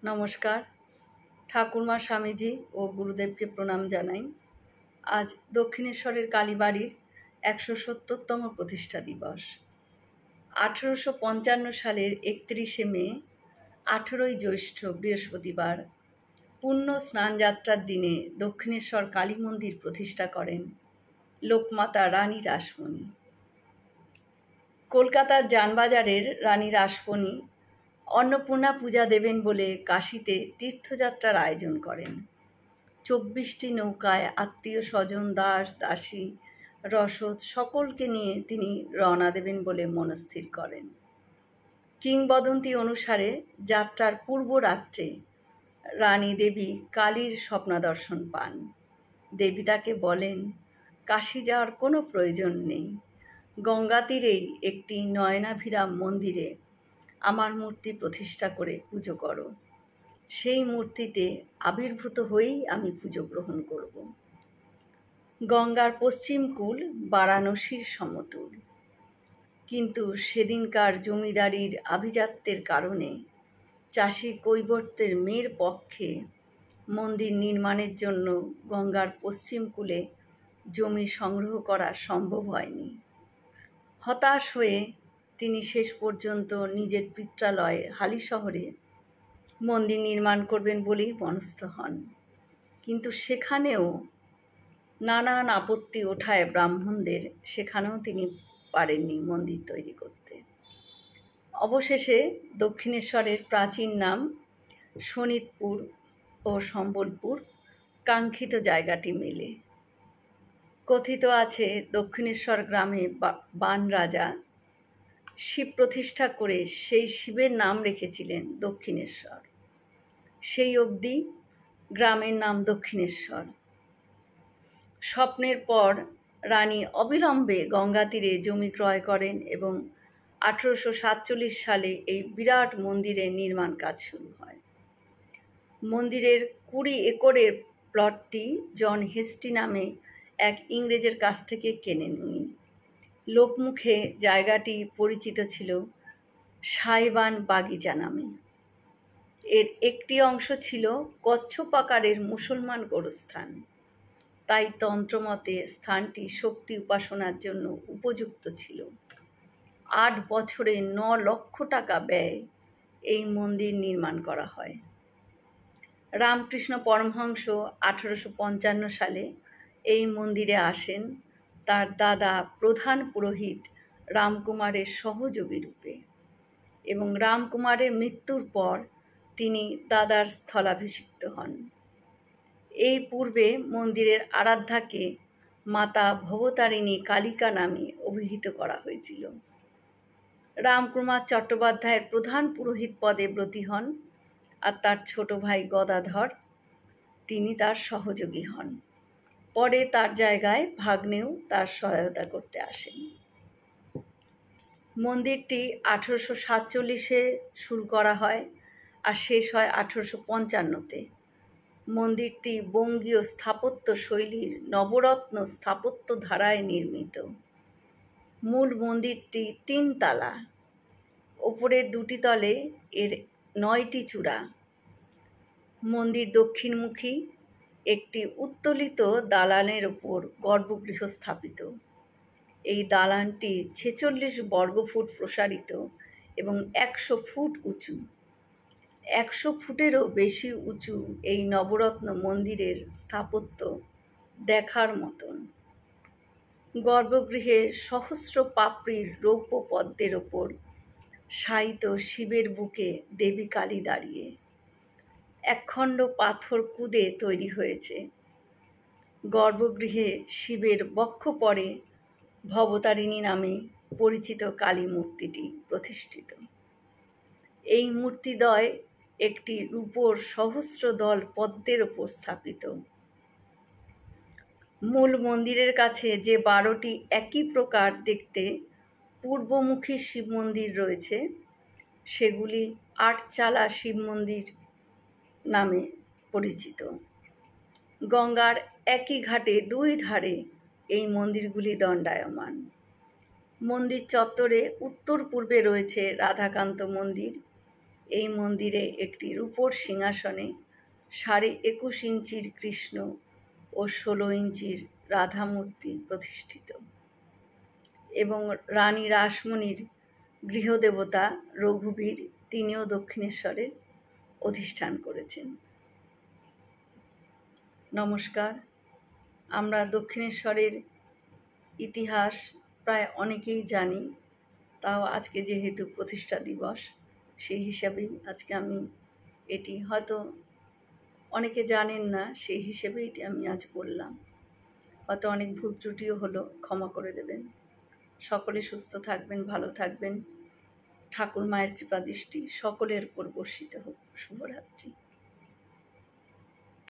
নমস্কার। ঠাকুরমা স্বামীজি ও গুরুদেবকে প্রণাম জানাই। আজ দক্ষিণেশ্বরের কালীবাড়ির ১৭০তম প্রতিষ্ঠা দিবস। ১৮৫৫ সালের ৩১শে মে, ১৮ই জ্যৈষ্ঠ বৃহস্পতিবার পুণ্য স্নানযাত্রার দিনে দক্ষিণেশ্বর কালী মন্দির প্রতিষ্ঠা করেন লোকমাতা রানী রাসমণি। কলকাতার যানবাজারের রানী রাসমণি অন্নপূর্ণা পূজা দেবেন বলে কাশীতে তীর্থযাত্রার আয়োজন করেন। ২৪টি নৌকায় আত্মীয় স্বজন, দাস দাসী, রসদ সকলকে নিয়ে তিনি রওনা দেবেন বলে মনস্থির করেন। কিংবদন্তি অনুসারে যাত্রার পূর্ব রাত্রে রানী দেবী কালীর স্বপ্নাদর্শন পান। দেবী তাকে বলেন, কাশী যাওয়ার কোনো প্রয়োজন নেই, গঙ্গা তীরেই একটি নয়নাভিরাম মন্দিরে আমার মূর্তি প্রতিষ্ঠা করে পুজো করো। সেই মূর্তিতে আবির্ভূত হয়েই আমি পুজো গ্রহণ করব। গঙ্গার পশ্চিম কূল বারাণসীর সমতুল, কিন্তু সেদিনকার জমিদারির আভিজাত্যের কারণে চাষি কৈবর্তের মেয়ের পক্ষে মন্দির নির্মাণের জন্য গঙ্গার পশ্চিম কূলে জমি সংগ্রহ করা সম্ভব হয়নি। হতাশ হয়ে তিনি শেষ পর্যন্ত নিজের পিত্রালয় হালিশহরে মন্দির নির্মাণ করবেন বলেই মনস্থ হন, কিন্তু সেখানেও নানান আপত্তি ওঠায় ব্রাহ্মণদের, সেখানেও তিনি পারেননি মন্দির তৈরি করতে। অবশেষে দক্ষিণেশ্বরের প্রাচীন নাম শোণিতপুর ও সম্বলপুর কাঙ্ক্ষিত জায়গাটি মেলে। কথিত আছে, দক্ষিণেশ্বর গ্রামে বান রাজা শিব প্রতিষ্ঠা করে সেই শিবের নাম রেখেছিলেন দক্ষিণেশ্বর। সেই অবধি গ্রামের নাম দক্ষিণেশ্বর। স্বপ্নের পর রানী অবিলম্বে গঙ্গা তীরে জমি ক্রয় করেন এবং ১৮৪৭ সালে এই বিরাট মন্দিরের নির্মাণ কাজ শুরু হয়। মন্দিরের ২০ একরের প্লটটি জন হেস্টি নামে এক ইংরেজের কাছ থেকে কেনেন উনি। লোকমুখে জায়গাটি পরিচিত ছিল সাইবান বাগিচা নামে। এর একটি অংশ ছিল কচ্ছপ আকারের মুসলমান গোরস্থান, তাই তন্ত্রমতে স্থানটি শক্তি উপাসনার জন্য উপযুক্ত ছিল। ৮ বছরে ৯ লক্ষ টাকা ব্যয় এই মন্দির নির্মাণ করা হয়। রামকৃষ্ণ পরমহংস ১৮৫৫ সালে এই মন্দিরে আসেন তার দাদা প্রধান পুরোহিত রামকুমারের সহযোগী রূপে, এবং রামকুমারের মৃত্যুর পর তিনি দাদার স্থলাভিষিক্ত হন। এই পূর্বে মন্দিরের আরাধ্যাকে মাতা ভবতারিণী কালিকা নামে অভিহিত করা হয়েছিল। রামকুমার চট্টোপাধ্যায়ের প্রধান পুরোহিত পদে ব্রতী হন, আর তার ছোট ভাই গদাধর তিনি তার সহযোগী হন। পরে তার জায়গায় ভাগ্নেও তার সহায়তা করতে আসেন। মন্দিরটি ১৮৪৭-এ শুরু করা হয় আর শেষ হয় ১৮৫৫-তে। মন্দিরটি বঙ্গীয় স্থাপত্য শৈলীর নবরত্ন স্থাপত্য ধারায় নির্মিত। মূল মন্দিরটি ৩ তালা, ওপরের ২টি তলে এর ৯টি চূড়া। মন্দির দক্ষিণমুখী, একটি উত্তোলিত দালানের ওপর গর্ভগৃহ স্থাপিত। এই দালানটি ৪৬ বর্গফুট প্রসারিত এবং ১০০ ফুট উঁচু। ১০০ ফুটেরও বেশি উঁচু এই নবরত্ন মন্দিরের স্থাপত্য দেখার মতন। গর্ভগৃহে সহস্র পাপড়ির রৌপ্য পদ্মের ওপর শায়িত শিবের বুকে দেবী কালী দাঁড়িয়ে। একখণ্ড পাথর কুদে তৈরি হয়েছে। গর্ভগৃহে শিবের বক্ষপরে ভবতারিণী নামে পরিচিত কালী মূর্তিটি প্রতিষ্ঠিত। এই মূর্তিদ্বয় একটি রূপোর সহস্রদল পদ্মের ওপর স্থাপিত। মূল মন্দিরের কাছে যে ১২টি একই প্রকার দেখতে পূর্বমুখী শিব মন্দির রয়েছে, সেগুলি ৮ চালা শিব মন্দির নামে পরিচিত। গঙ্গার একই ঘাটে ২ ধারে এই মন্দিরগুলি দণ্ডায়মান। মন্দির চত্বরে উত্তর পূর্বে রয়েছে রাধাকান্ত মন্দির এই মন্দিরে একটি রূপোর সিংহাসনে 21.5 ইঞ্চির কৃষ্ণ ও 16 ইঞ্চির রাধা মূর্তি প্রতিষ্ঠিত এবং রানী রাসমণির গৃহদেবতা রঘুবীর তিনিও দক্ষিণেশ্বরে অধিষ্ঠান করেছেন। নমস্কার। আমরা দক্ষিণেশ্বরের ইতিহাস প্রায় অনেকেই জানি, তাও আজকে যেহেতু প্রতিষ্ঠা দিবস, সেই হিসাবেই আজকে আমি এটি, হয়তো অনেকে জানেন না, সেই হিসেবে এটি আমি আজ বললাম। হয়তো অনেক ভুল ত্রুটিও হলো, ক্ষমা করে দেবেন। সকলে সুস্থ থাকবেন, ভালো থাকবেন। ঠাকুর মায়ের কৃপা দৃষ্টি সকলের উপর বর্ষিত হোক। শুভরাত্রি।